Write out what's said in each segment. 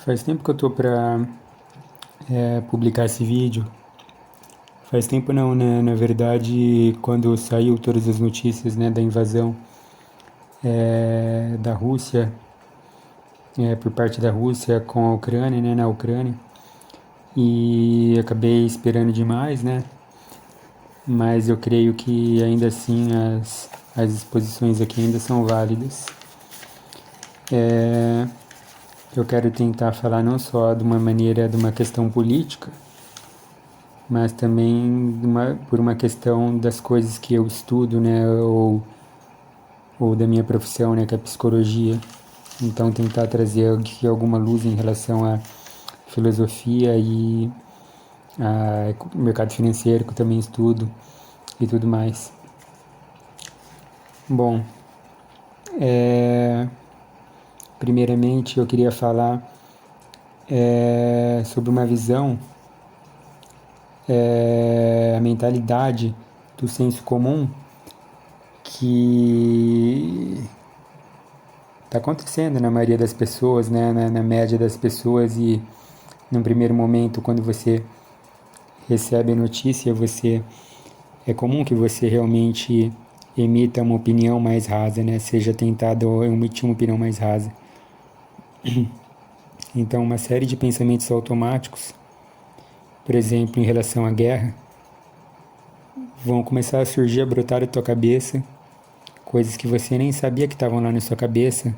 Faz tempo que eu tô pra publicar esse vídeo. Faz tempo não, né? Na verdade, quando saiu todas as notícias, né, da invasão da Rússia, por parte da Rússia com a Ucrânia, né, na Ucrânia, e acabei esperando demais, né? Mas eu creio que ainda assim as exposições aqui ainda são válidas. Eu quero tentar falar não só de uma maneira, de uma questão política, mas também por uma questão das coisas que eu estudo, né, ou da minha profissão, né, que é a psicologia. Então tentar trazer aqui alguma luz em relação à filosofia e ao mercado financeiro, que eu também estudo e tudo mais. Bom, primeiramente eu queria falar sobre uma visão, a mentalidade do senso comum que está acontecendo na maioria das pessoas, né, na média das pessoas. E num primeiro momento, quando você recebe a notícia, é comum que você realmente emita uma opinião mais rasa, né, seja tentado emitir uma opinião mais rasa. Então, uma série de pensamentos automáticos, por exemplo, em relação à guerra, vão começar a surgir, a brotar da tua cabeça, coisas que você nem sabia que estavam lá na sua cabeça.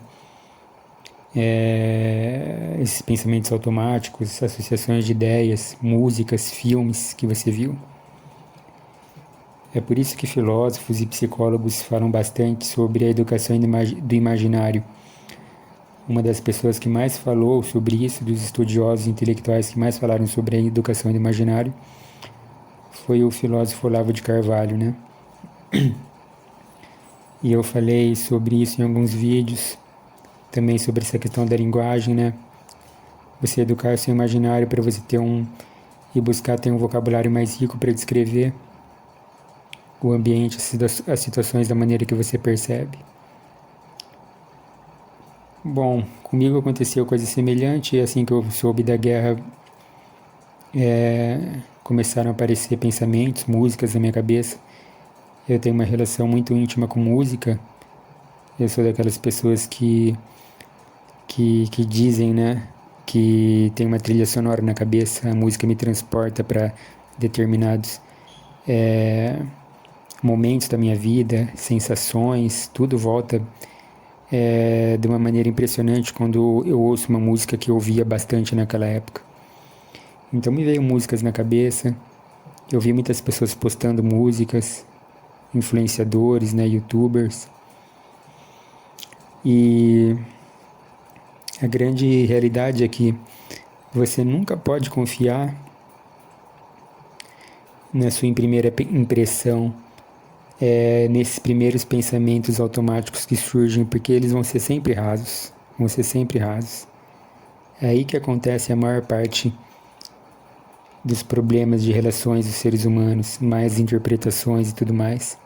Esses pensamentos automáticos, associações de ideias, músicas, filmes que você viu. É por isso que filósofos e psicólogos falam bastante sobre a educação do imaginário. Uma das pessoas que mais falou sobre isso, dos estudiosos intelectuais que mais falaram sobre a educação do imaginário, foi o filósofo Olavo de Carvalho, né? E eu falei sobre isso em alguns vídeos, também sobre essa questão da linguagem, né? Você educar o seu imaginário para você e buscar ter um vocabulário mais rico para descrever o ambiente, as situações da maneira que você percebe. Bom, comigo aconteceu coisa semelhante. Assim que eu soube da guerra, começaram a aparecer pensamentos, músicas na minha cabeça. Eu tenho uma relação muito íntima com música. Eu sou daquelas pessoas que dizem, né, que tem uma trilha sonora na cabeça, a música me transporta para determinados momentos da minha vida, sensações, tudo volta de uma maneira impressionante quando eu ouço uma música que eu ouvia bastante naquela época. Então me veio músicas na cabeça, eu vi muitas pessoas postando músicas, influenciadores, né, youtubers, e a grande realidade é que você nunca pode confiar na sua primeira impressão, nesses primeiros pensamentos automáticos que surgem, porque eles vão ser sempre rasos, vão ser sempre rasos. É aí que acontece a maior parte dos problemas de relações dos seres humanos, mais interpretações e tudo mais,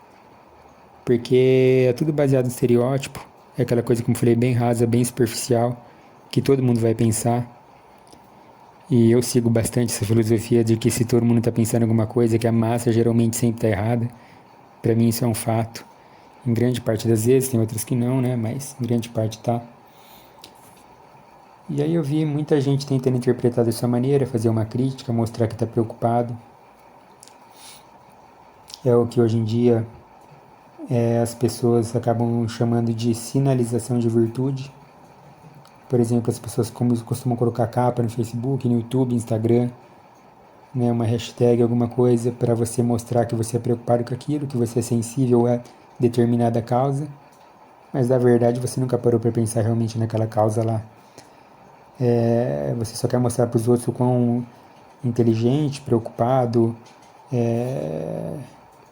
porque é tudo baseado no estereótipo, é aquela coisa, como eu falei, bem rasa, bem superficial, que todo mundo vai pensar. E eu sigo bastante essa filosofia de que se todo mundo está pensando em alguma coisa, que a massa geralmente sempre está errada. Para mim isso é um fato. Em grande parte das vezes, tem outras que não, né? Mas em grande parte tá. E aí eu vi muita gente tentando interpretar dessa maneira, fazer uma crítica, mostrar que está preocupado. É o que hoje em dia as pessoas acabam chamando de sinalização de virtude. Por exemplo, as pessoas costumam colocar capa no Facebook, no YouTube, Instagram, né, uma hashtag, alguma coisa, para você mostrar que você é preocupado com aquilo, que você é sensível a determinada causa, mas na verdade você nunca parou para pensar realmente naquela causa lá. Você só quer mostrar para os outros o quão inteligente, preocupado,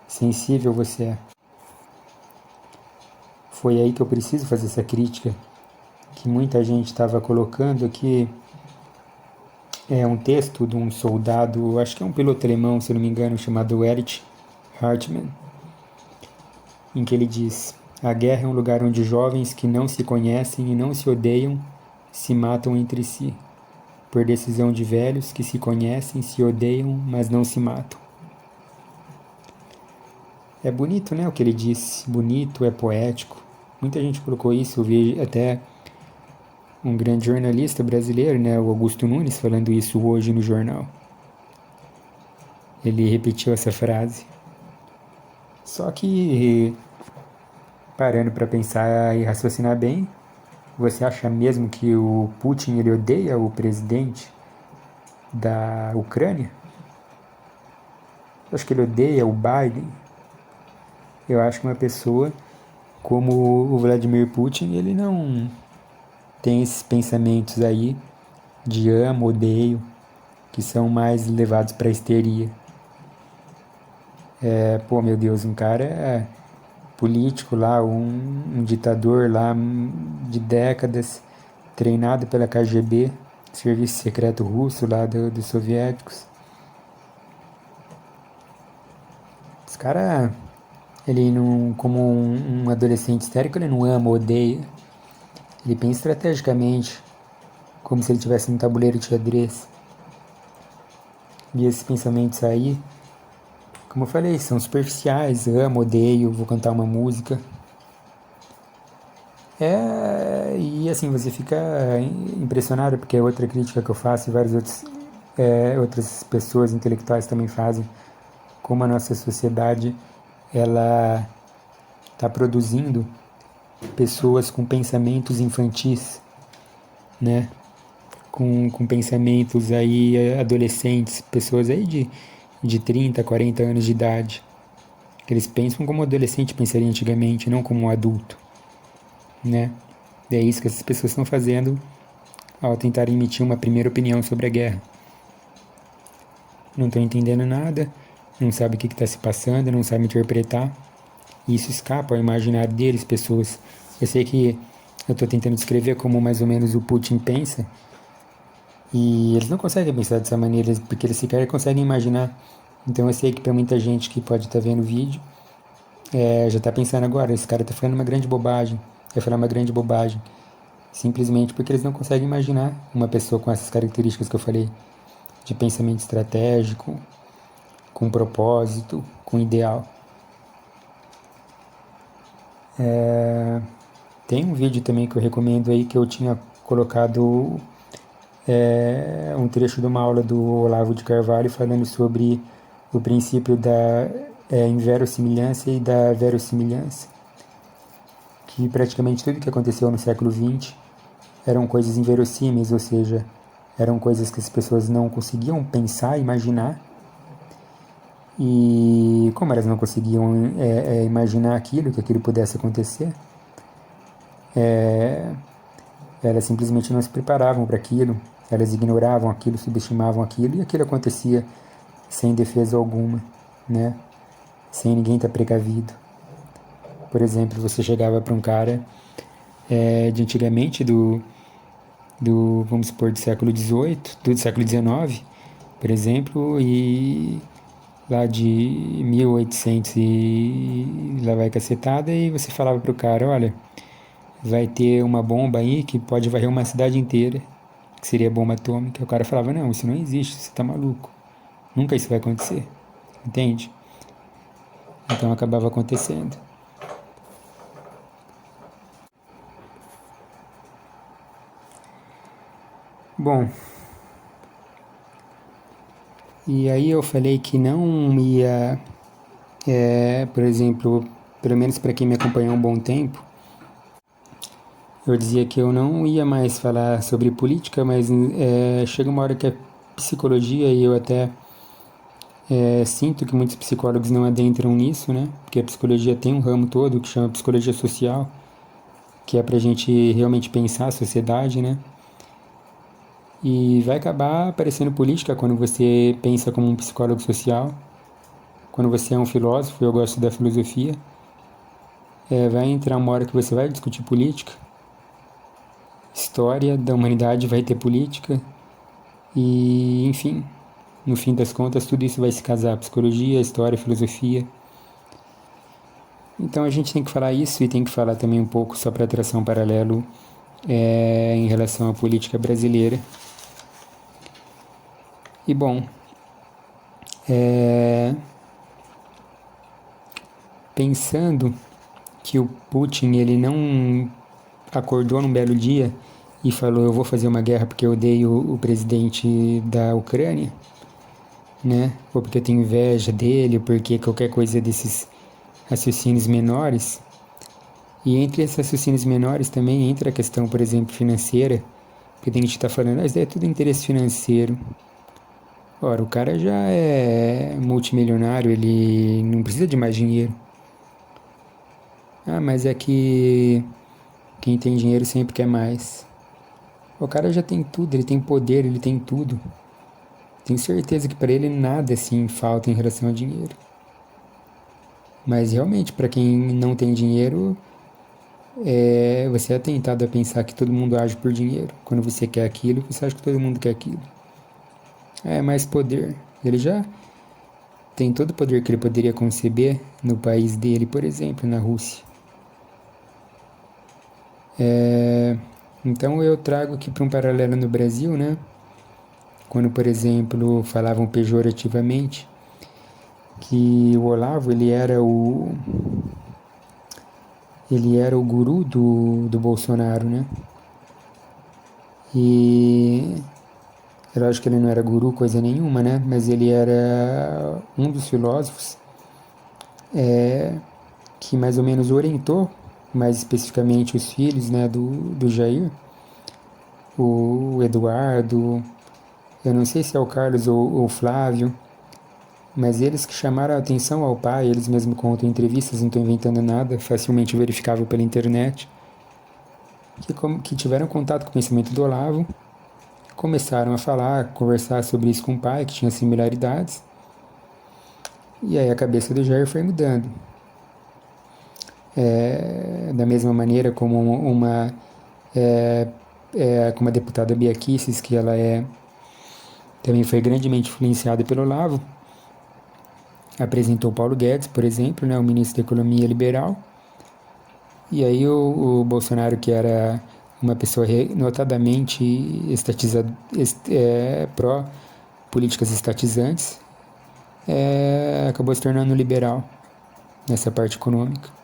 sensível você é. Foi aí que eu preciso fazer essa crítica, que muita gente estava colocando aqui. É um texto de um soldado, acho que é um piloto alemão, se não me engano, chamado Erich Hartmann, em que ele diz: a guerra é um lugar onde jovens que não se conhecem e não se odeiam se matam entre si. por decisão de velhos que se conhecem, se odeiam, mas não se matam. É bonito, né, o que ele disse, bonito, é poético. Muita gente colocou isso, eu vi até um grande jornalista brasileiro, né, o Augusto Nunes, falando isso hoje no jornal. Ele repetiu essa frase. Só que, parando para pensar e raciocinar bem, você acha mesmo que o Putin ele odeia o presidente da Ucrânia? Eu acho que ele odeia o Biden. Eu acho que uma pessoa como o Vladimir Putin, ele não tem esses pensamentos aí de amo, odeio, que são mais levados para histeria. Pô, meu Deus, um cara político lá, um ditador lá de décadas, treinado pela KGB, Serviço Secreto Russo lá dos soviéticos. Os caras, ele não, como um adolescente histérico, ele não ama, odeia. Ele pensa estrategicamente, como se ele tivesse um tabuleiro de xadrez. E esses pensamentos aí, como eu falei, são superficiais, amo, odeio, vou cantar uma música. E assim, você fica impressionado, porque é outra crítica que eu faço e várias outras pessoas intelectuais também fazem, como a nossa sociedade, ela está produzindo pessoas com pensamentos infantis, né? Com pensamentos aí adolescentes, pessoas aí de 30, 40 anos de idade. Eles pensam como adolescente pensaria antigamente, não como um adulto, né? E é isso que essas pessoas estão fazendo ao tentar emitir uma primeira opinião sobre a guerra. Não estão entendendo nada, não sabem o que está se passando, não sabem interpretar. E isso escapa ao imaginário deles, pessoas. Eu sei que eu estou tentando descrever como mais ou menos o Putin pensa, e eles não conseguem pensar dessa maneira, porque eles sequer conseguem imaginar. Então eu sei que para muita gente que pode estar vendo o vídeo, já está pensando agora, esse cara está falando uma grande bobagem, vai falar uma grande bobagem. Simplesmente porque eles não conseguem imaginar uma pessoa com essas características que eu falei, de pensamento estratégico, com propósito, com ideal. Tem um vídeo também que eu recomendo aí, que eu tinha colocado um trecho de uma aula do Olavo de Carvalho falando sobre o princípio da inverossimilhança e da verossimilhança, que praticamente tudo que aconteceu no século XX eram coisas inverossímeis, ou seja, eram coisas que as pessoas não conseguiam pensar, imaginar, e como elas não conseguiam imaginar aquilo, que aquilo pudesse acontecer, elas simplesmente não se preparavam para aquilo, elas ignoravam aquilo, subestimavam aquilo, e aquilo acontecia sem defesa alguma, né? Sem ninguém estar precavido. Por exemplo, você chegava para um cara de antigamente, vamos supor, do século XVIII, do século XIX, por exemplo, e lá de 1800 e lá vai cacetada, e você falava pro cara, olha, vai ter uma bomba aí que pode varrer uma cidade inteira, que seria bomba atômica. O cara falava, não, isso não existe, você tá maluco. Nunca isso vai acontecer, entende? Então acabava acontecendo. Bom, e aí eu falei que não ia, por exemplo, pelo menos para quem me acompanhou há um bom tempo, eu dizia que eu não ia mais falar sobre política, mas chega uma hora que a psicologia, e eu até sinto que muitos psicólogos não adentram nisso, né? Porque a psicologia tem um ramo todo que chama psicologia social, que é pra gente realmente pensar a sociedade, né? E vai acabar aparecendo política quando você pensa como um psicólogo social, quando você é um filósofo, eu gosto da filosofia, vai entrar uma hora que você vai discutir política, história da humanidade vai ter política, e enfim, no fim das contas tudo isso vai se casar, psicologia, história, filosofia. Então a gente tem que falar isso e tem que falar também um pouco, só para traçar um paralelo em relação à política brasileira, E bom, pensando que o Putin ele não acordou num belo dia e falou eu vou fazer uma guerra porque eu odeio o presidente da Ucrânia, né? Ou porque eu tenho inveja dele, ou porque qualquer coisa desses raciocínios menores. E entre esses raciocínios menores também entra a questão, por exemplo, financeira, porque tem gente que está falando, isso é tudo interesse financeiro. Ora, o cara já é multimilionário, ele não precisa de mais dinheiro. Ah, mas é que quem tem dinheiro sempre quer mais. O cara já tem tudo, ele tem poder, ele tem tudo. Tenho certeza que para ele nada assim falta em relação ao dinheiro. Mas realmente, para quem não tem dinheiro, você é tentado a pensar que todo mundo age por dinheiro. Quando você quer aquilo, você acha que todo mundo quer aquilo. É mais poder. Ele já tem todo o poder que ele poderia conceber no país dele, por exemplo, na Rússia. Então eu trago aqui para um paralelo no Brasil, né? Quando, por exemplo, falavam pejorativamente que o Olavo ele era o guru do Bolsonaro, né? E eu acho que ele não era guru coisa nenhuma, né? Mas ele era um dos filósofos que mais ou menos orientou, mais especificamente os filhos, né, do Jair, o Eduardo, eu não sei se é o Carlos ou o Flávio, mas eles que chamaram a atenção ao pai, eles mesmos contam em entrevistas, não estou inventando nada, facilmente verificável pela internet, que tiveram contato com o pensamento do Olavo, começaram a falar, conversar sobre isso com o pai, que tinha similaridades, e aí a cabeça do Jair foi mudando. Da mesma maneira como como a deputada Bia Kicis, que ela também foi grandemente influenciada pelo Olavo, apresentou Paulo Guedes, por exemplo, né, o ministro da Economia liberal, e aí o Bolsonaro, que era uma pessoa notadamente pró-políticas estatizantes, acabou se tornando liberal nessa parte econômica.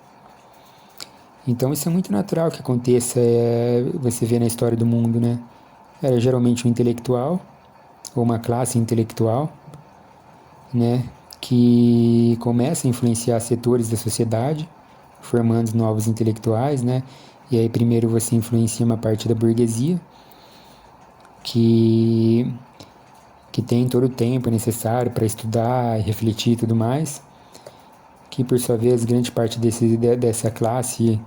Então isso é muito natural que aconteça, você vê na história do mundo, né? Era geralmente um intelectual, ou uma classe intelectual, né? Que começa a influenciar setores da sociedade, formando novos intelectuais, né? E aí primeiro você influencia uma parte da burguesia, que tem todo o tempo necessário para estudar, refletir e tudo mais, que por sua vez grande parte dessa classe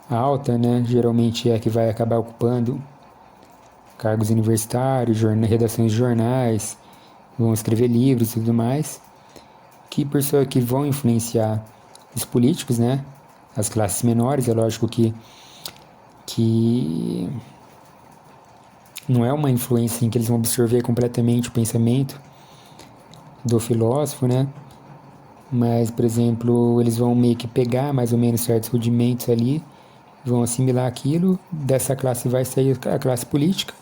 alta, né, geralmente é que vai acabar ocupando cargos universitários, redações de jornais, vão escrever livros e tudo mais, que vão influenciar os políticos, né, as classes menores. É lógico que não é uma influência em que eles vão absorver completamente o pensamento do filósofo, né, mas, por exemplo, eles vão meio que pegar mais ou menos certos rudimentos ali, vão assimilar aquilo, dessa classe vai sair a classe política,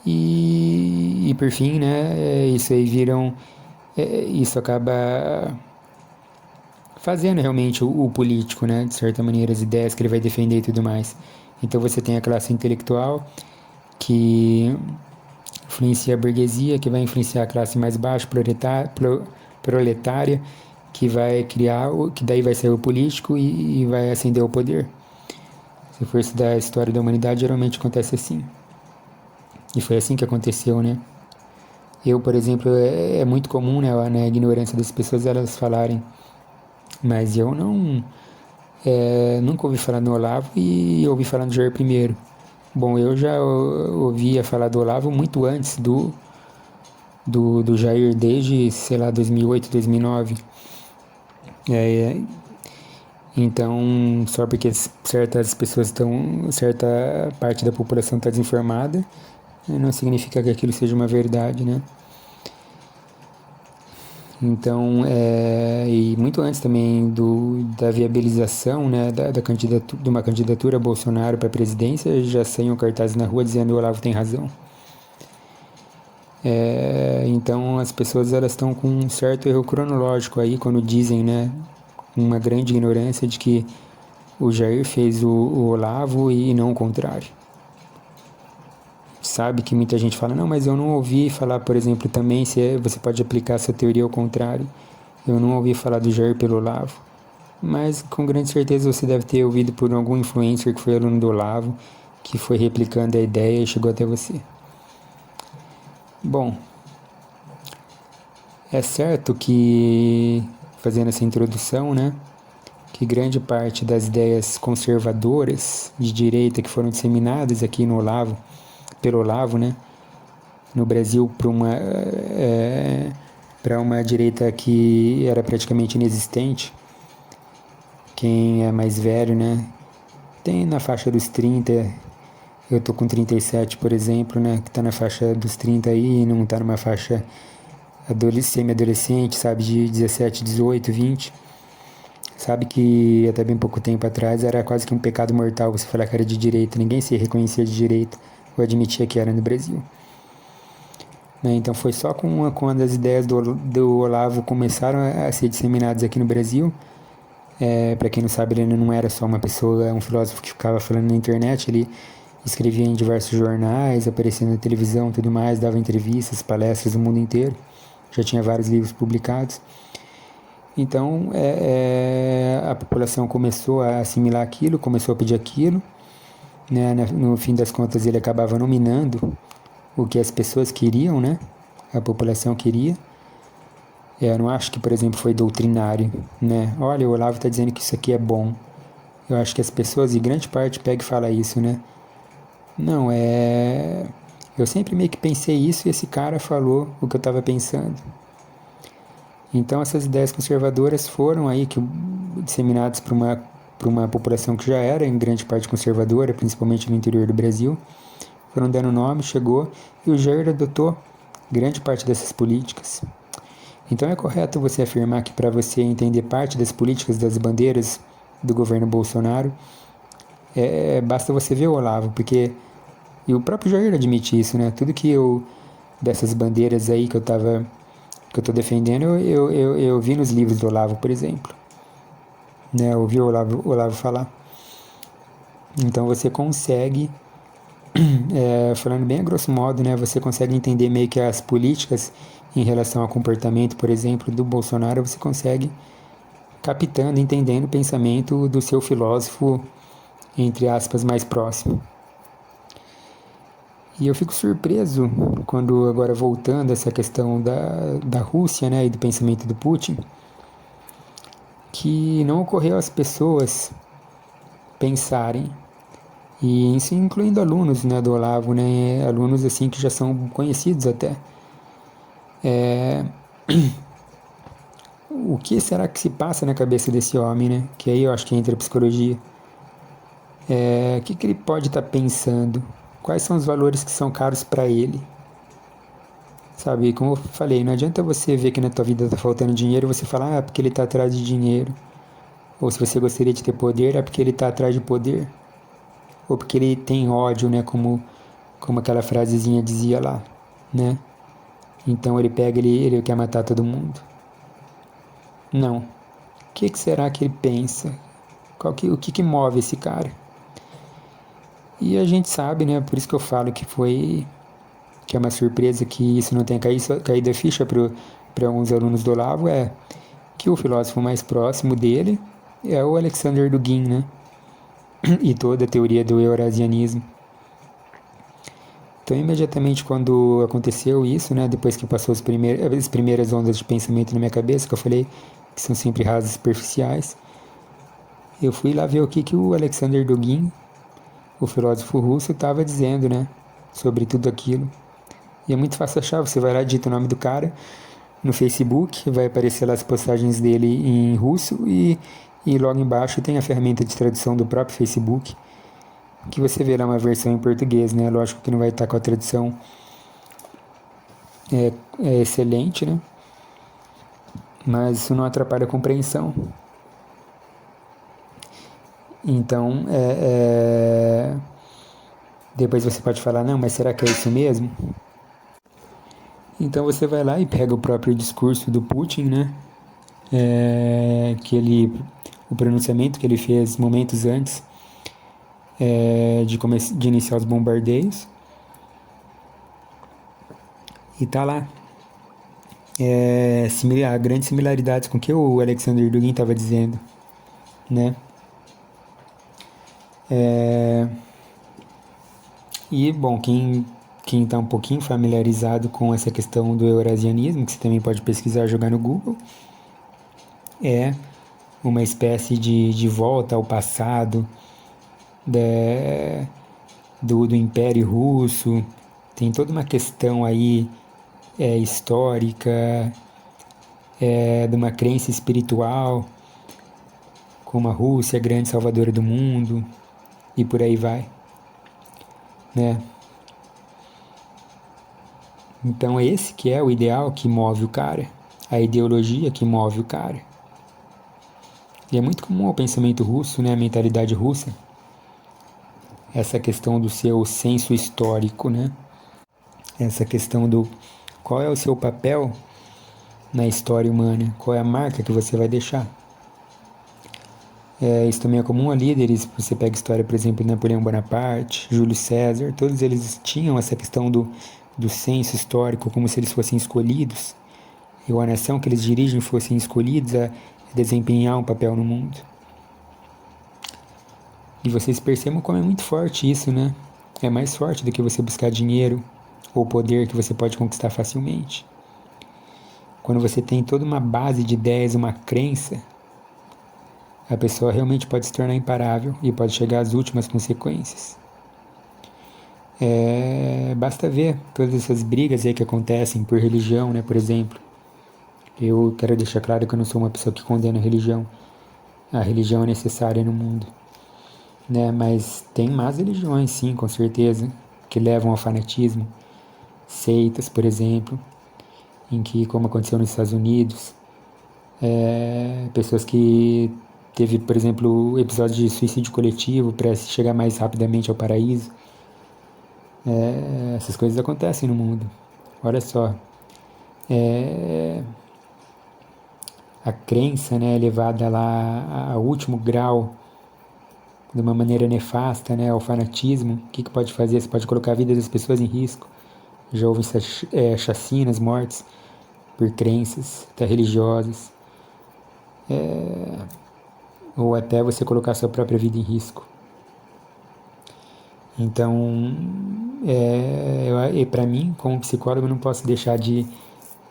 e por fim, né, isso acaba fazendo realmente o político, né, de certa maneira, as ideias que ele vai defender e tudo mais. Então você tem a classe intelectual, que influencia a burguesia, que vai influenciar a classe mais baixa, proletária, que vai que daí vai sair o político e vai ascender ao poder. Se for estudar a história da humanidade, geralmente acontece assim. E foi assim que aconteceu, né? Eu, por exemplo, é muito comum, né, na ignorância das pessoas, elas falarem, mas eu nunca ouvi falar no Olavo e ouvi falar no Jair primeiro. Bom, eu já ouvia falar do Olavo muito antes do Jair, desde, sei lá, 2008, 2009. Então, só porque certas pessoas certa parte da população está desinformada, não significa que aquilo seja uma verdade, né? Então, e muito antes também da viabilização, né, de uma candidatura Bolsonaro para a presidência, já saíam cartazes na rua dizendo o Olavo tem razão. Então as pessoas elas estão com um certo erro cronológico aí quando dizem, né, uma grande ignorância de que o Jair fez o Olavo e não o contrário. Sabe que muita gente fala, não, mas eu não ouvi falar, por exemplo, também se você pode aplicar essa teoria ao contrário. Eu não ouvi falar do Jair pelo Olavo. Mas com grande certeza você deve ter ouvido por algum influencer que foi aluno do Olavo, que foi replicando a ideia e chegou até você. Bom, é certo que, fazendo essa introdução, né, que grande parte das ideias conservadoras de direita que foram disseminadas aqui no Olavo, pelo Olavo, né, no Brasil para uma direita que era praticamente inexistente. Quem é mais velho, né, tem na faixa dos 30, eu tô com 37, por exemplo, né, que tá na faixa dos 30 aí, não tá numa faixa semi-adolescente, sabe, de 17, 18, 20. Sabe que até bem pouco tempo atrás era quase que um pecado mortal você falar que era de direita, ninguém se reconhecia de direita ou admitia que era no Brasil. Né? Então foi só quando as ideias do Olavo começaram a ser disseminadas aqui no Brasil. Para quem não sabe, ele não era só uma pessoa, um filósofo que ficava falando na internet, ele escrevia em diversos jornais, aparecia na televisão, tudo mais, dava entrevistas, palestras no mundo inteiro, já tinha vários livros publicados. Então a população começou a assimilar aquilo, começou a pedir aquilo, né? No fim das contas ele acabava nominando o que as pessoas queriam, né? A população queria. Eu não acho que, por exemplo, foi doutrinário, né? Olha, o Olavo está dizendo que isso aqui é bom. Eu acho que as pessoas, em grande parte, pegam e falam isso, né? Não, eu sempre meio que pensei isso e esse cara falou o que eu estava pensando. Então essas ideias conservadoras foram aí disseminadas para uma população que já era em grande parte conservadora, principalmente no interior do Brasil. Foram dando nome, chegou, e o Jair adotou grande parte dessas políticas. Então é correto você afirmar que para você entender parte das políticas das bandeiras do governo Bolsonaro, basta você ver o Olavo, porque e o próprio Jair admite isso, né? Tudo que dessas bandeiras aí que eu tô defendendo, eu vi nos livros do Olavo, por exemplo. Né? Eu ouvi o Olavo falar. Então você consegue, falando bem a grosso modo, né? Você consegue entender meio que as políticas em relação ao comportamento, por exemplo, do Bolsonaro, você consegue captando, entendendo o pensamento do seu filósofo, entre aspas, mais próximo. E eu fico surpreso quando, agora voltando a essa questão da Rússia, né, e do pensamento do Putin, que não ocorreu às pessoas pensarem, e isso incluindo alunos, né, do Olavo, né, alunos assim que já são conhecidos até. O que será que se passa na cabeça desse homem, né? Que aí eu acho que entra a psicologia. O que ele pode estar pensando? Quais são os valores que são caros para ele? Sabe, como eu falei, não adianta você ver que na tua vida tá faltando dinheiro e você falar, porque ele tá atrás de dinheiro. Ou se você gostaria de ter poder, é porque ele tá atrás de poder. Ou porque ele tem ódio, né? Como aquela frasezinha dizia lá, né? Então ele pega, ele quer matar todo mundo. Não. O que será que ele pensa? O que move esse cara? E a gente sabe, né? Por isso que eu falo que é uma surpresa que isso não tenha caído a ficha para alguns alunos do Olavo, que o filósofo mais próximo dele é o Alexander Dugin, né? E toda a teoria do eurasianismo. Então, imediatamente quando aconteceu isso, né? Depois que passou as primeiras ondas de pensamento na minha cabeça, que eu falei que são sempre rasas superficiais, eu fui lá ver o que o Alexander Dugin, o filósofo russo, estava dizendo, né? Sobre tudo aquilo. E é muito fácil achar, você vai lá, digita o nome do cara no Facebook, vai aparecer lá as postagens dele em russo e logo embaixo tem a ferramenta de tradução do próprio Facebook, que você vê lá uma versão em português, né? Lógico que não vai estar com a tradução excelente, né? Mas isso não atrapalha a compreensão. Então, depois você pode falar, não, mas será que é isso mesmo? Então você vai lá e pega o próprio discurso do Putin, né? O pronunciamento que ele fez momentos antes de iniciar os bombardeios, e tá lá. Grandes similaridades com o que o Alexander Dugin estava dizendo, né? E, bom, quem está um pouquinho familiarizado com essa questão do eurasianismo, que você também pode pesquisar, jogar no Google, é uma espécie de volta ao passado do Império Russo. Tem toda uma questão aí histórica, de uma crença espiritual, como a Rússia, a grande salvadora do mundo, e por aí vai, né? Então esse que é o ideal que move o cara, a ideologia que move o cara. E é muito comum ao pensamento russo, né, a mentalidade russa, essa questão do seu senso histórico, né? Essa questão do qual é o seu papel na história humana, qual é a marca que você vai deixar. Isso também é comum a líderes, você pega a história, por exemplo, de Napoleão Bonaparte, Júlio César, todos eles tinham essa questão do senso histórico, como se eles fossem escolhidos, e a nação que eles dirigem fossem escolhidos a desempenhar um papel no mundo. E vocês percebam como é muito forte isso, né? É mais forte do que você buscar dinheiro ou poder que você pode conquistar facilmente. Quando você tem toda uma base de ideias, uma crença, a pessoa realmente pode se tornar imparável e pode chegar às últimas consequências. Basta ver todas essas brigas aí que acontecem por religião, né, por exemplo. Eu quero deixar claro que eu não sou uma pessoa que condena a religião. A religião é necessária no mundo, né? Mas tem más religiões, sim, com certeza, que levam ao fanatismo. Seitas, por exemplo, em que, como aconteceu nos Estados Unidos, pessoas que teve, por exemplo, episódios de suicídio coletivo para chegar mais rapidamente ao paraíso. Essas coisas acontecem no mundo. Olha só, a crença, né, levada lá ao último grau de uma maneira nefasta, né, ao fanatismo. O que pode fazer? Você pode colocar a vida das pessoas em risco. Já houve chacinas, mortes por crenças, até religiosas, ou até você colocar a sua própria vida em risco. Então, para mim, como psicólogo, eu não posso deixar de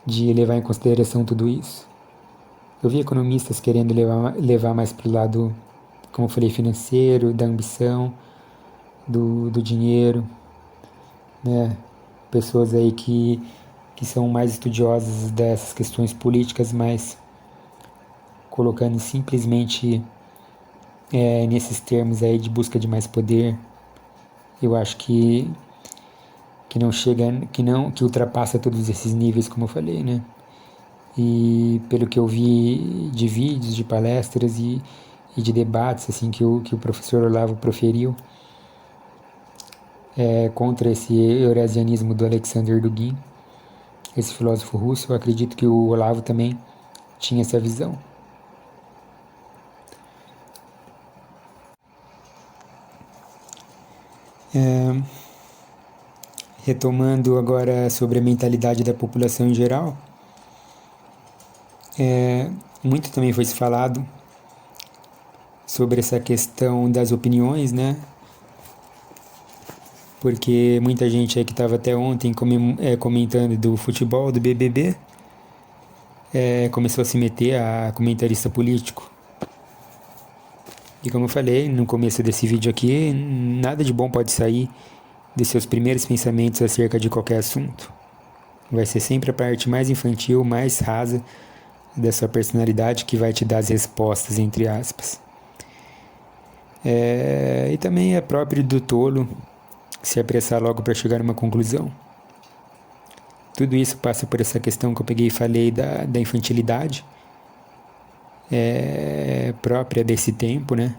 levar em consideração tudo isso. Eu vi economistas querendo levar mais para o lado, como eu falei, financeiro, da ambição, do dinheiro, né? Pessoas aí que são mais estudiosas dessas questões políticas, mas colocando simplesmente nesses termos aí de busca de mais poder. Eu acho que não chega, que ultrapassa todos esses níveis, como eu falei, né? E pelo que eu vi de vídeos, de palestras e de debates assim que o professor Olavo proferiu contra esse eurasianismo do Alexander Dugin, esse filósofo russo, eu acredito que o Olavo também tinha essa visão. Retomando agora sobre a mentalidade da população em geral, muito também foi se falado sobre essa questão das opiniões, né? Porque muita gente aí que estava até ontem comentando do futebol, do BBB, começou a se meter a comentarista político. E como eu falei no começo desse vídeo aqui, nada de bom pode sair de seus primeiros pensamentos acerca de qualquer assunto. Vai ser sempre a parte mais infantil, mais rasa da sua personalidade que vai te dar as respostas, entre aspas. E também é próprio do tolo se apressar logo para chegar a uma conclusão. Tudo isso passa por essa questão que eu peguei e falei da infantilidade, própria desse tempo, né?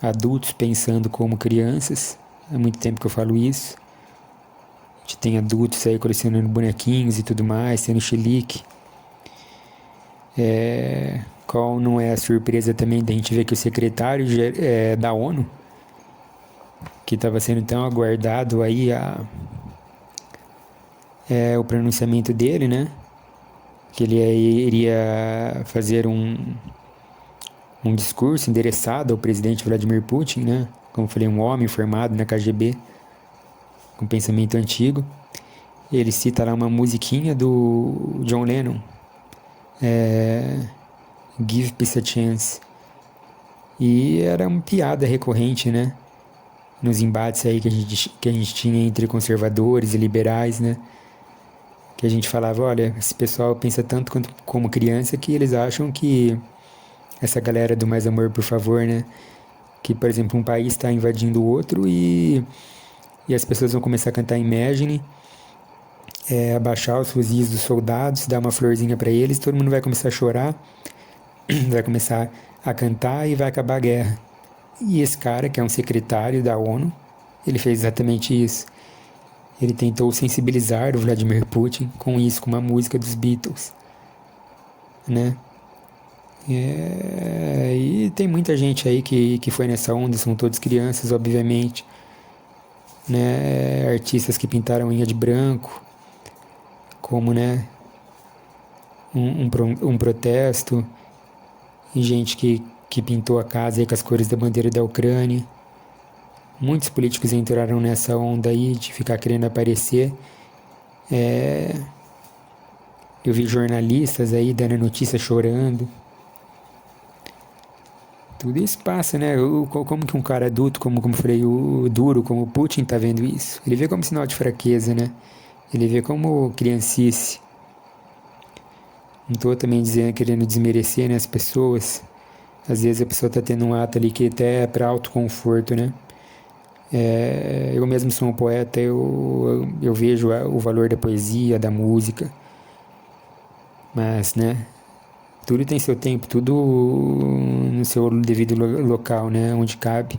Adultos pensando como crianças, há muito tempo que eu falo isso. gente tem adultos aí colecionando bonequinhos e tudo mais, tendo chilique. Qual não é a surpresa também da gente ver que o secretário da ONU, que estava sendo tão aguardado aí o pronunciamento dele, né? Que ele iria fazer um discurso endereçado ao presidente Vladimir Putin, né? Como eu falei, um homem formado na KGB, com pensamento antigo. Ele cita lá uma musiquinha do John Lennon, Give Peace a Chance. E era uma piada recorrente, né? Nos embates aí que a gente tinha entre conservadores e liberais, né? Que a gente falava, olha, esse pessoal pensa tanto como criança que eles acham que essa galera do mais amor, por favor, né? Que, por exemplo, um país está invadindo o outro e as pessoas vão começar a cantar Imagine, abaixar os fuzis dos soldados, dar uma florzinha para eles, todo mundo vai começar a chorar, vai começar a cantar e vai acabar a guerra. E esse cara, que é um secretário da ONU, ele fez exatamente isso. Ele tentou sensibilizar o Vladimir Putin com isso, com uma música dos Beatles, né? E tem muita gente aí que foi nessa onda, são todos crianças, obviamente, né? Artistas que pintaram unha de branco, como, né? Um protesto, e gente que pintou a casa aí com as cores da bandeira da Ucrânia. Muitos políticos entraram nessa onda aí de ficar querendo aparecer. Eu vi jornalistas aí dando notícia chorando. Tudo isso passa, né? Como que um cara adulto, como eu falei, o duro, como o Putin tá vendo isso? Ele vê como sinal de fraqueza, né? Ele vê como criancice. Não tô também querendo desmerecer, né, as pessoas. Às vezes a pessoa tá tendo um ato ali que até é pra autoconforto, né? Eu mesmo sou um poeta, eu vejo o valor da poesia, da música, mas, né, tudo tem seu tempo, tudo no seu devido local, né, onde cabe.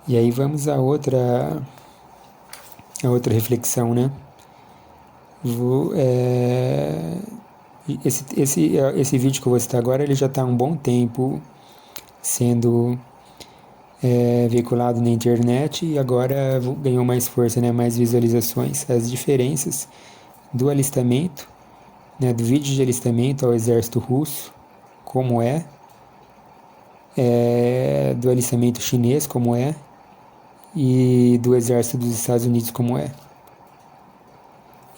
E aí vamos a outra reflexão, né? Esse vídeo que eu vou citar agora, ele já está há um bom tempo sendo veiculado na internet e agora ganhou mais força, né, mais visualizações. As diferenças do alistamento, né, do vídeo de alistamento ao exército russo, como do alistamento chinês, como e do exército dos Estados Unidos, como é.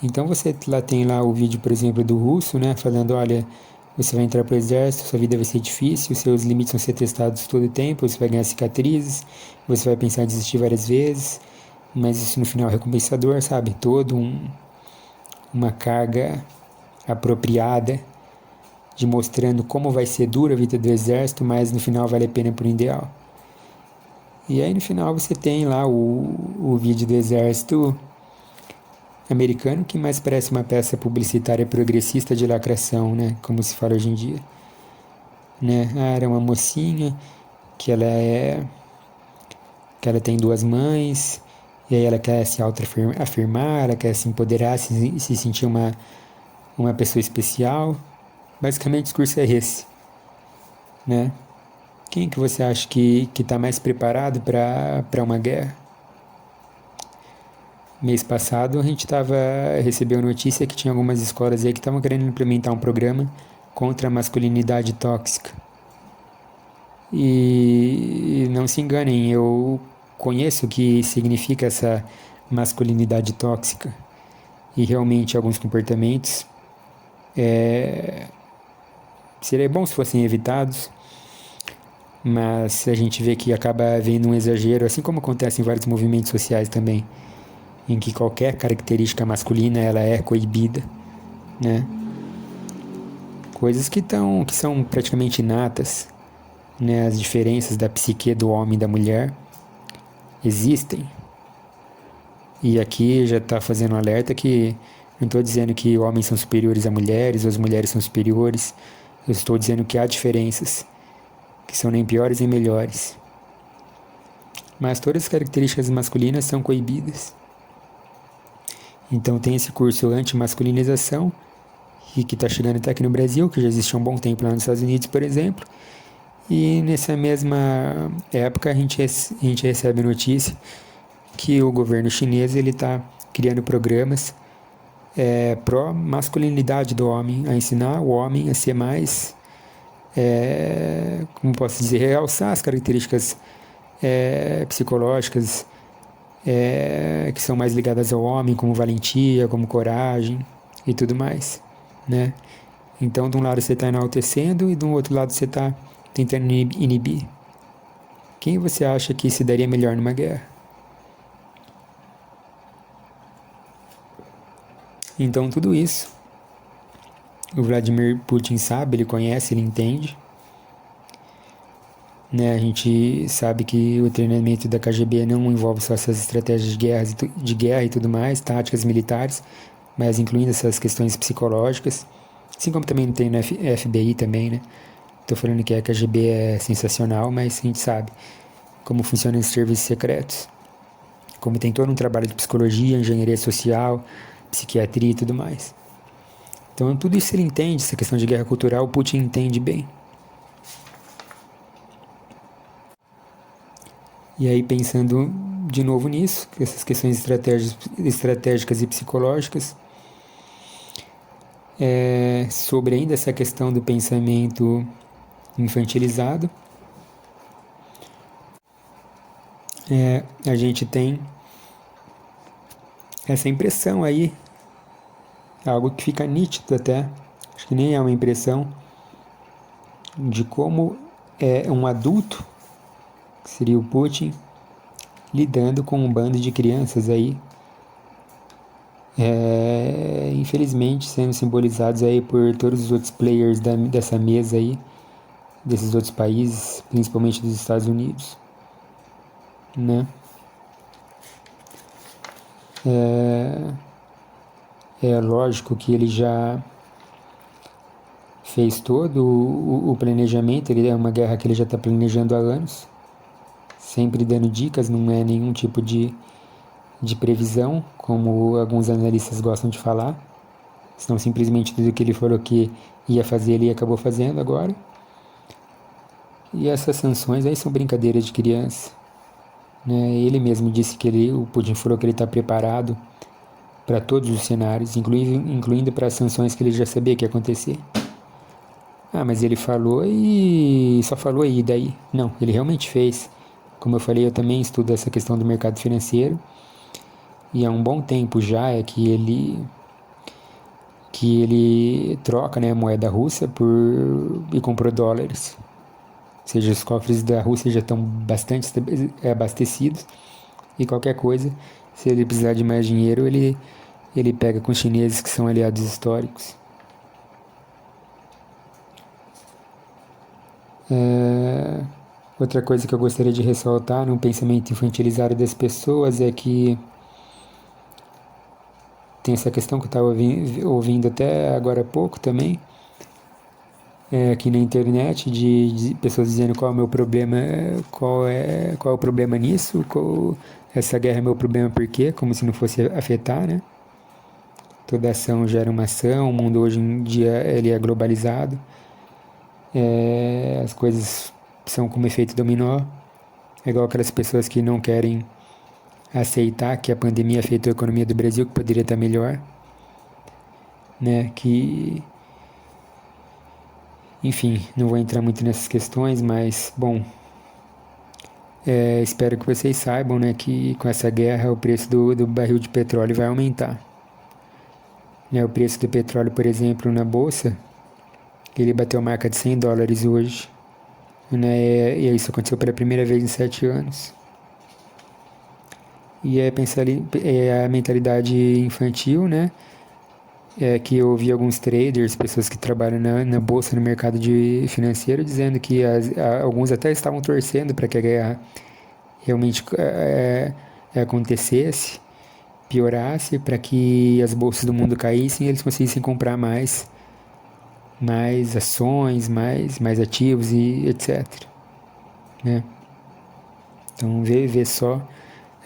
Então você tem lá o vídeo, por exemplo, do russo, né, falando, olha, você vai entrar para o exército, sua vida vai ser difícil, seus limites vão ser testados todo o tempo, você vai ganhar cicatrizes, você vai pensar em desistir várias vezes, mas isso no final é recompensador, sabe? Uma carga apropriada de mostrando como vai ser dura a vida do exército, mas no final vale a pena por um ideal. E aí no final você tem lá o vídeo do exército americano, que mais parece uma peça publicitária progressista de lacração, né? Como se fala hoje em dia. Né? Era uma mocinha que ela tem duas mães, e aí ela quer se autoafirmar, ela quer se empoderar, se sentir uma pessoa especial. Basicamente o discurso é esse, né? Quem que você acha que está mais preparado para uma guerra? Mês passado a gente recebeu notícia que tinha algumas escolas aí que estavam querendo implementar um programa contra a masculinidade tóxica. E não se enganem, eu conheço o que significa essa masculinidade tóxica e realmente alguns comportamentos seria bom se fossem evitados, mas a gente vê que acaba havendo um exagero, assim como acontece em vários movimentos sociais também, em que qualquer característica masculina ela é coibida, né? Coisas que são praticamente inatas, né? As diferenças da psique do homem e da mulher existem. E aqui já está fazendo um alerta que não estou dizendo que homens são superiores a mulheres ou as mulheres são superiores. Eu estou dizendo que há diferenças, que são nem piores nem melhores. mas todas as características masculinas são coibidas. Então tem esse curso anti-masculinização, que está chegando até aqui no Brasil, que já existe há um bom tempo lá nos Estados Unidos, por exemplo, e nessa mesma época a gente recebe notícia que o governo chinês está criando programas pró-masculinidade do homem, a ensinar o homem a ser mais, como posso dizer, realçar as características psicológicas que são mais ligadas ao homem, como valentia, como coragem e tudo mais, né? Então, de um lado você está enaltecendo e do outro lado você está tentando inibir. Quem você acha que se daria melhor numa guerra? Então, tudo isso o Vladimir Putin sabe, ele conhece, ele entende. Né, a gente sabe que o treinamento da KGB não envolve só essas estratégias de guerra e tudo mais, táticas militares, mas incluindo essas questões psicológicas, assim como também tem no FBI também, né? Tô falando que a KGB é sensacional, mas a gente sabe como funcionam os serviços secretos, como tem todo um trabalho de psicologia, engenharia social, psiquiatria e tudo mais. Então tudo isso ele entende, essa questão de guerra cultural, o Putin entende bem. E aí, pensando de novo nisso, essas questões estratégicas e psicológicas, sobre ainda essa questão do pensamento infantilizado, a gente tem essa impressão aí, algo que fica nítido até, acho que nem é uma impressão, de como é um adulto, que seria o Putin, lidando com um bando de crianças aí, infelizmente sendo simbolizados aí por todos os outros players dessa mesa aí, desses outros países, principalmente dos Estados Unidos, né? É lógico que ele já fez todo o planejamento, ele é uma guerra que ele já está planejando há anos, sempre dando dicas, não é nenhum tipo de previsão, como alguns analistas gostam de falar, senão simplesmente tudo que ele falou que ia fazer, ele acabou fazendo agora. E essas sanções aí são brincadeiras de criança, né? Ele mesmo disse que o Putin falou que ele está preparado para todos os cenários, incluindo para as sanções que ele já sabia que ia acontecer. Ah, mas ele falou e só falou aí, daí? Não, ele realmente fez. Como eu falei, eu também estudo essa questão do mercado financeiro, e há um bom tempo já que ele troca, né, a moeda russa e comprou dólares. Ou seja, os cofres da Rússia já estão bastante abastecidos, e qualquer coisa, se ele precisar de mais dinheiro, ele pega com os chineses, que são aliados históricos. Outra coisa que eu gostaria de ressaltar no pensamento infantilizado das pessoas é que tem essa questão que eu estava ouvindo até agora há pouco também, aqui na internet, de pessoas dizendo qual é o meu problema, qual é o problema nisso, essa guerra é meu problema por quê, como se não fosse afetar, né? Toda ação gera uma ação, o mundo hoje em dia ele é globalizado, as coisas são como efeito dominó, é igual aquelas pessoas que não querem aceitar que a pandemia afetou a economia do Brasil, que poderia estar melhor, né? Enfim, não vou entrar muito nessas questões, mas, bom, espero que vocês saibam, né, que com essa guerra o preço do barril de petróleo vai aumentar. Né, o preço do petróleo, por exemplo, na bolsa, ele bateu a marca de $100 hoje, né, e isso aconteceu pela primeira vez em 7 anos. E é a mentalidade infantil, né? Que eu ouvi alguns traders, pessoas que trabalham na bolsa, no mercado financeiro, dizendo que alguns até estavam torcendo para que a guerra realmente acontecesse, piorasse, para que as bolsas do mundo caíssem e eles conseguissem comprar mais ações, mais ativos e etc. Né? Então vê só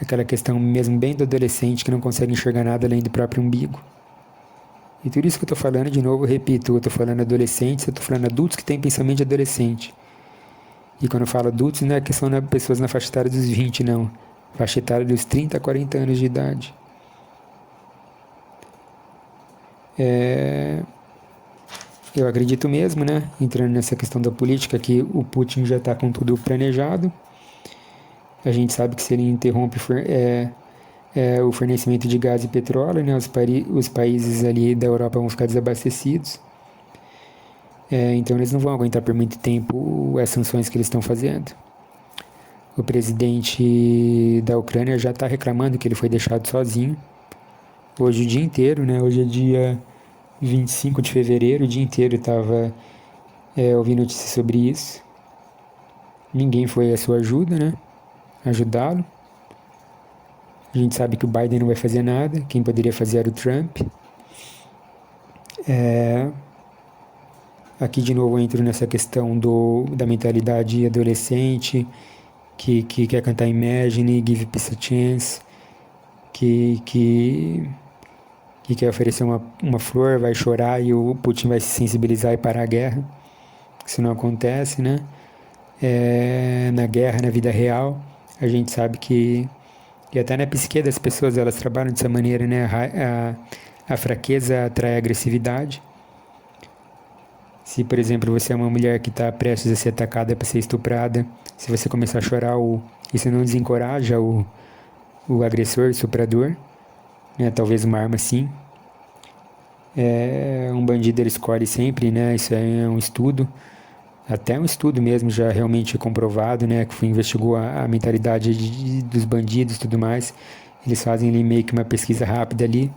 aquela questão mesmo bem do adolescente que não consegue enxergar nada além do próprio umbigo. E tudo isso que eu estou falando, de novo, eu repito, eu estou falando adolescentes, eu estou falando adultos que têm pensamento de adolescente. E quando eu falo adultos, não é questão de pessoas na faixa etária dos 20, não. Faixa etária dos 30 a 40 anos de idade. Eu acredito mesmo, né, entrando nessa questão da política, que o Putin já está com tudo planejado. A gente sabe que se ele interrompe o fornecimento de gás e petróleo, né, os países ali da Europa vão ficar desabastecidos. Então eles não vão aguentar por muito tempo as sanções que eles estão fazendo. O presidente da Ucrânia já está reclamando que ele foi deixado sozinho. Hoje o dia inteiro, né? Hoje é dia 25 de fevereiro, o dia inteiro estava ouvindo notícias sobre isso. Ninguém foi à sua ajuda, né? Ajudá-lo. A gente sabe que o Biden não vai fazer nada. Quem poderia fazer era o Trump. Aqui de novo eu entro nessa questão da mentalidade adolescente, que quer cantar Imagine, Give Peace a Chance, que quer oferecer uma flor, vai chorar e o Putin vai se sensibilizar e parar a guerra. Isso não acontece, né? Na guerra, na vida real, a gente sabe que, e até na psique das pessoas, elas trabalham dessa maneira, né? A fraqueza atrai a agressividade. Se, por exemplo, você é uma mulher que está prestes a ser atacada para ser estuprada, se você começar a chorar, isso não desencoraja o agressor, o estuprador, né? Talvez uma arma sim. Um bandido ele escolhe sempre, né? Isso é um estudo, até um estudo mesmo já realmente comprovado, né? Que investigou a mentalidade dos bandidos e tudo mais. Eles fazem ali meio que uma pesquisa rápida ali.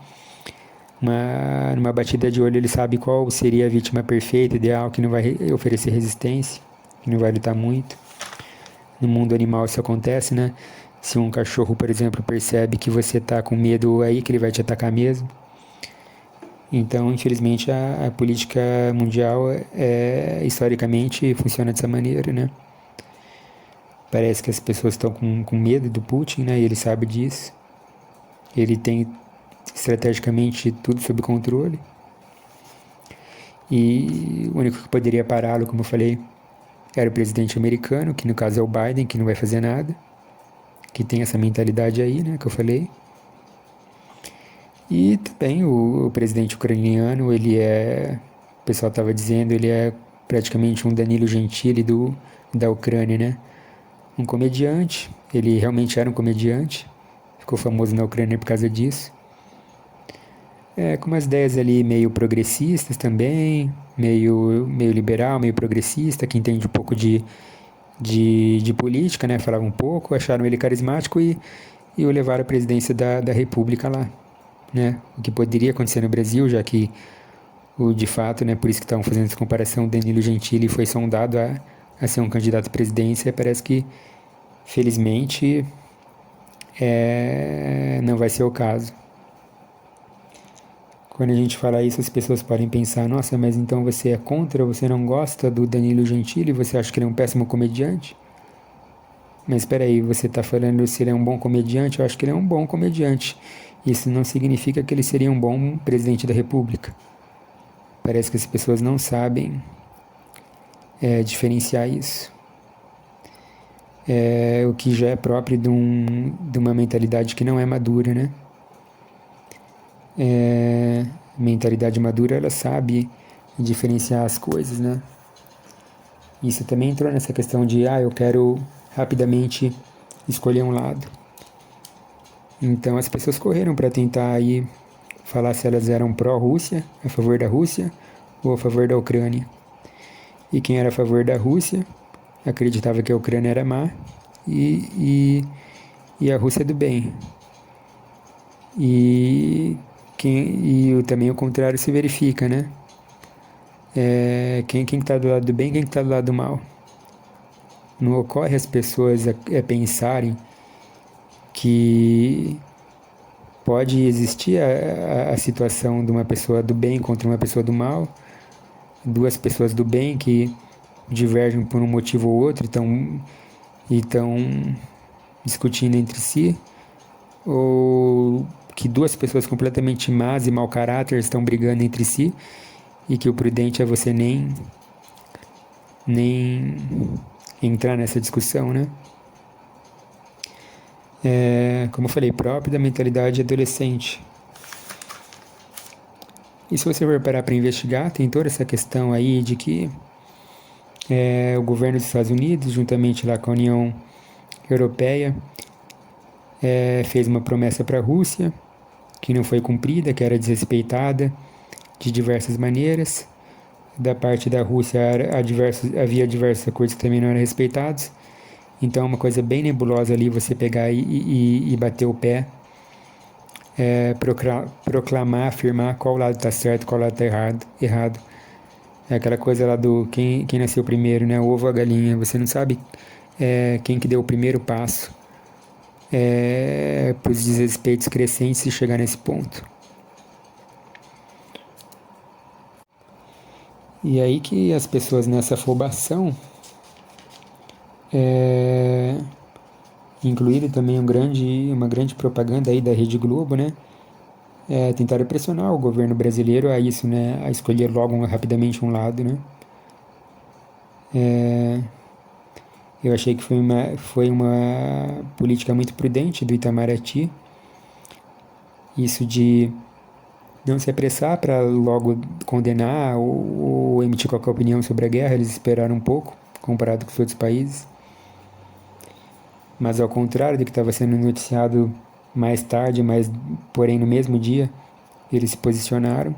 Numa batida de olho ele sabe qual seria a vítima perfeita, ideal, que não vai oferecer resistência, que não vai lutar muito. No mundo animal isso acontece, né? Se um cachorro, por exemplo, percebe que você está com medo, aí que ele vai te atacar mesmo. Então, infelizmente, a política mundial historicamente funciona dessa maneira, né? Parece que as pessoas estão com medo do Putin, né? E ele sabe disso. Ele tem estrategicamente tudo sob controle. E o único que poderia pará-lo, como eu falei, era o presidente americano, que no caso é o Biden, que não vai fazer nada, que tem essa mentalidade aí, né, que eu falei. E também o presidente ucraniano, o pessoal estava dizendo, ele é praticamente um Danilo Gentili da Ucrânia, né? Um comediante, ele realmente era um comediante, ficou famoso na Ucrânia por causa disso. Com umas ideias ali meio progressistas também, meio liberal, meio progressista, que entende um pouco de política, né? Falava um pouco, acharam ele carismático e o levaram à presidência da República lá, né? O que poderia acontecer no Brasil, já que de fato, né? Por isso que estavam fazendo essa comparação, Danilo Gentili foi sondado a ser um candidato à presidência, parece que, felizmente, não vai ser o caso. Quando a gente fala isso, as pessoas podem pensar, nossa, mas então você é contra, você não gosta do Danilo Gentili, você acha que ele é um péssimo comediante? Mas espera aí, você está falando se ele é um bom comediante? Eu acho que ele é um bom comediante. Isso não significa que ele seria um bom presidente da República. Parece que as pessoas não sabem diferenciar isso. O que já é próprio de uma mentalidade que não é madura, né? Mentalidade madura, ela sabe diferenciar as coisas, né? Isso também entrou nessa questão de, eu quero rapidamente escolher um lado. Então as pessoas correram para tentar aí falar se elas eram pró-Rússia, a favor da Rússia, ou a favor da Ucrânia. E quem era a favor da Rússia acreditava que a Ucrânia era má e a Rússia do bem. E também o contrário se verifica, né? Quem está do lado do bem, quem está do lado do mal. Não ocorre as pessoas pensarem que pode existir a situação de uma pessoa do bem contra uma pessoa do mal, duas pessoas do bem que divergem por um motivo ou outro e estão discutindo entre si, ou que duas pessoas completamente más e mau caráter estão brigando entre si, e que o prudente é você nem entrar nessa discussão, né? Como eu falei, próprio da mentalidade adolescente. E se você for parar para investigar, tem toda essa questão aí de que o governo dos Estados Unidos, juntamente lá com a União Europeia, fez uma promessa para a Rússia, que não foi cumprida, que era desrespeitada de diversas maneiras. Da parte da Rússia havia diversos acordos que também não eram respeitados. Então é uma coisa bem nebulosa ali você pegar e bater o pé, proclamar, afirmar qual lado está certo, qual lado está errado. É aquela coisa lá do quem nasceu primeiro, né? O ovo ou a galinha. Você não sabe quem que deu o primeiro passo para os desrespeitos crescentes e chegar nesse ponto. E aí que as pessoas nessa afobação, incluíram também uma grande propaganda aí da Rede Globo, né? Tentaram pressionar o governo brasileiro a isso, né? A escolher logo rapidamente um lado, né? Eu achei que foi uma política muito prudente do Itamaraty, isso de não se apressar para logo condenar ou emitir qualquer opinião sobre a guerra. Eles esperaram um pouco, comparado com os outros países. Mas ao contrário do que estava sendo noticiado mais tarde, mas porém no mesmo dia, eles se posicionaram.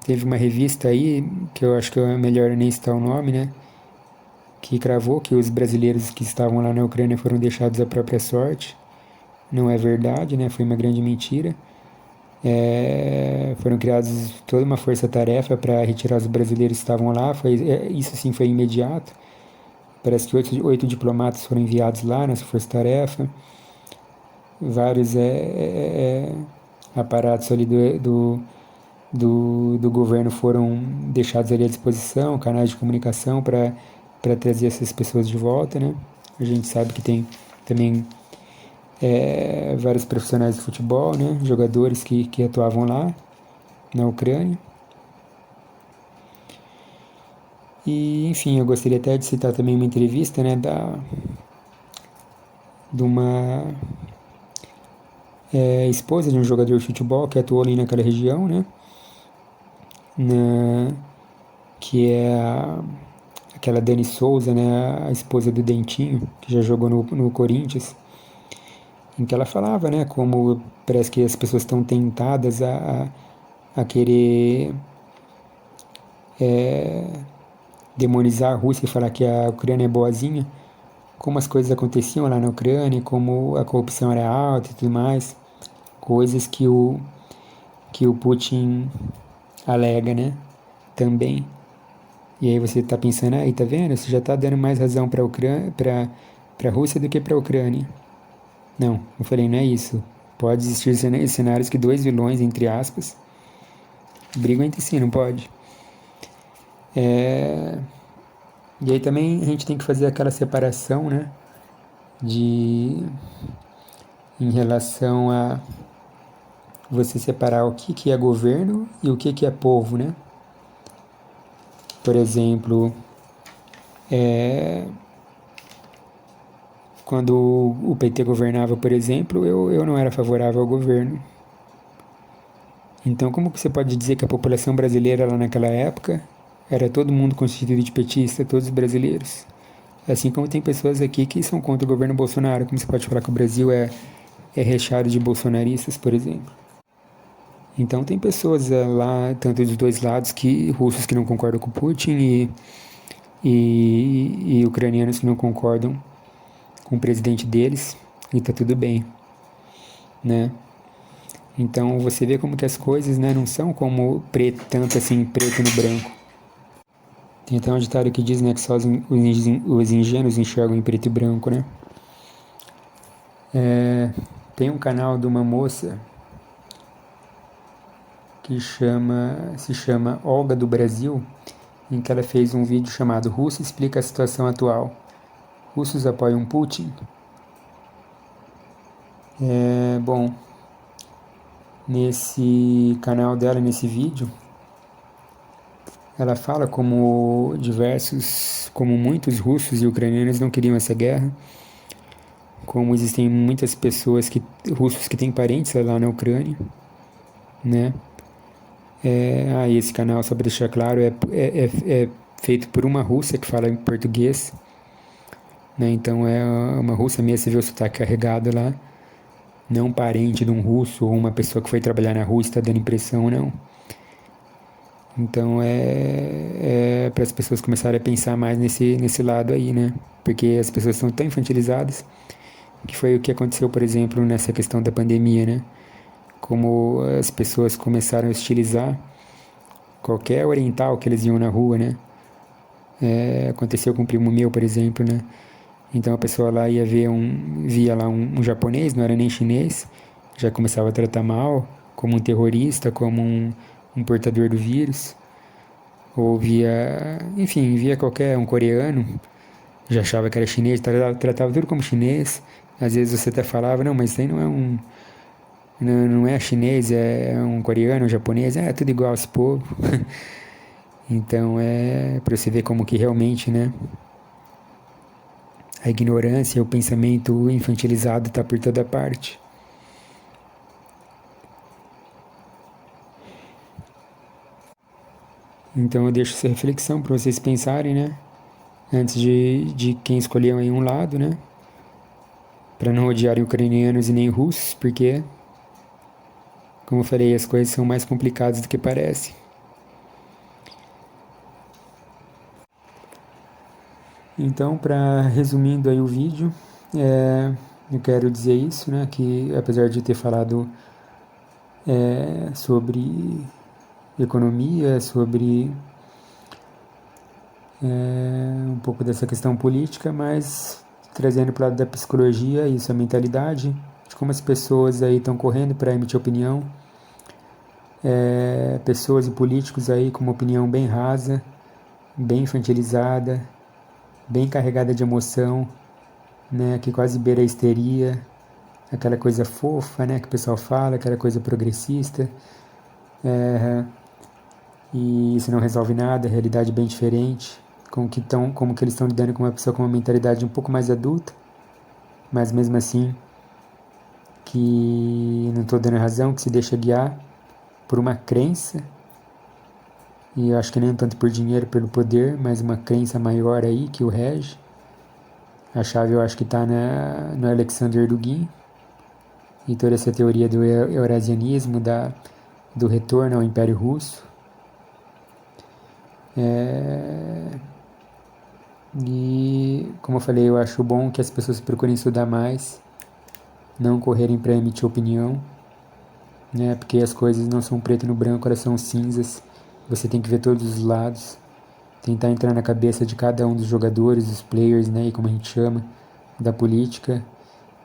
Teve uma revista aí, que eu acho que é melhor nem citar o nome, né? Que cravou que os brasileiros que estavam lá na Ucrânia foram deixados à própria sorte. Não é verdade, né? Foi uma grande mentira. Foram criados toda uma força-tarefa para retirar os brasileiros que estavam lá. Isso sim foi imediato. Parece que oito diplomatas foram enviados lá nessa força-tarefa. Vários aparatos ali do governo foram deixados ali à disposição, canais de comunicação para trazer essas pessoas de volta, né? A gente sabe que tem também vários profissionais de futebol, né? Jogadores que atuavam lá na Ucrânia. E, enfim, eu gostaria até de citar também uma entrevista, né, de uma esposa de um jogador de futebol que atuou ali naquela região, né? Que é aquela Dani Souza, né, a esposa do Dentinho, que já jogou no Corinthians, em que ela falava, né, como parece que as pessoas estão tentadas a querer demonizar a Rússia e falar que a Ucrânia é boazinha, como as coisas aconteciam lá na Ucrânia, como a corrupção era alta e tudo mais, coisas que o Putin alega, né, também. E aí você está pensando, aí tá vendo? Você já está dando mais razão para a Rússia do que para a Ucrânia. Não, eu falei, não é isso. Pode existir cenários que dois vilões, entre aspas, brigam entre si, não pode? E aí também a gente tem que fazer aquela separação, né? Em relação a você separar o que é governo e o que é povo, né? Por exemplo, quando o PT governava, por exemplo, eu não era favorável ao governo. Então, como que você pode dizer que a população brasileira lá naquela época era todo mundo constituído de petista, todos os brasileiros? Assim como tem pessoas aqui que são contra o governo Bolsonaro, como você pode falar que o Brasil é recheado de bolsonaristas, por exemplo. Então tem pessoas lá, tanto dos dois lados, russos que não concordam com Putin e ucranianos que não concordam com o presidente deles, e tá tudo bem, né? Então você vê como que as coisas, né, não são como tanto assim, preto no branco. Tem até um ditado que diz, né, que só os ingênuos enxergam em preto e branco, né? Tem um canal de uma moça que se chama Olga do Brasil, em que ela fez um vídeo chamado Rússia explica a situação atual. Russos apoiam Putin? Bom, nesse canal dela, nesse vídeo, ela fala como muitos russos e ucranianos não queriam essa guerra, como existem muitas pessoas russos que têm parentes lá na Ucrânia, né? Esse canal, só para deixar claro, é feito por uma russa que fala em português, né? Então é uma russa mesmo, você vê o sotaque carregado lá, não parente de um russo ou uma pessoa que foi trabalhar na Rússia, está dando impressão, não. Então é para as pessoas começarem a pensar mais nesse lado aí, né? Porque as pessoas estão tão infantilizadas, que foi o que aconteceu, por exemplo, nessa questão da pandemia, né? Como as pessoas começaram a hostilizar qualquer oriental que eles iam na rua, né? Aconteceu com um primo meu, por exemplo, né? Então a pessoa lá via lá um japonês, não era nem chinês, já começava a tratar mal, como um terrorista, como um portador do vírus, ou via qualquer um coreano, já achava que era chinês, tratava tudo como chinês. Às vezes você até falava, não, mas isso aí não é chinês, é um coreano, um japonês, é tudo igual esse povo. Então para você ver como que realmente, né, a ignorância, o pensamento infantilizado está por toda parte. Então eu deixo essa reflexão para vocês pensarem, né, antes de quem escolheu em um lado, né, para não odiarem ucranianos e nem russos, porque, como eu falei, as coisas são mais complicadas do que parecem. Então, resumindo aí o vídeo, eu quero dizer isso, né, que apesar de ter falado sobre economia, sobre um pouco dessa questão política, mas trazendo para o lado da psicologia, isso, a mentalidade, de como as pessoas aí estão correndo para emitir opinião, pessoas e políticos aí com uma opinião bem rasa, bem infantilizada, bem carregada de emoção, né, que quase beira a histeria, aquela coisa fofa, né, que o pessoal fala, aquela coisa progressista, e isso não resolve nada, a realidade é bem diferente, como que eles estão lidando com uma pessoa com uma mentalidade um pouco mais adulta, mas mesmo assim, que não estou dando razão, que se deixa guiar por uma crença, e eu acho que nem tanto por dinheiro, pelo poder, mas uma crença maior aí que o rege. A chave eu acho que está no Alexander Dugin e toda essa teoria do eurasianismo, do retorno ao Império Russo. E, como eu falei, eu acho bom que as pessoas procurem estudar mais, não correrem para emitir opinião, né? Porque as coisas não são preto no branco, elas são cinzas. Você tem que ver todos os lados, tentar entrar na cabeça de cada um dos jogadores, dos players, né? E como a gente chama, da política,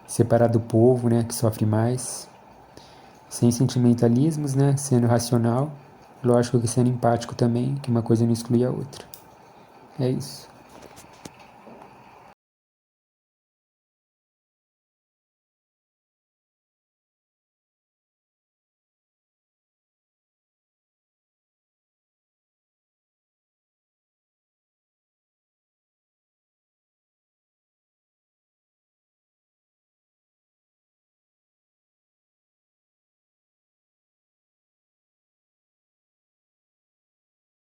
separar do povo, né? Que sofre mais, sem sentimentalismos, né? Sendo racional, lógico que sendo empático também, que uma coisa não exclui a outra. É isso.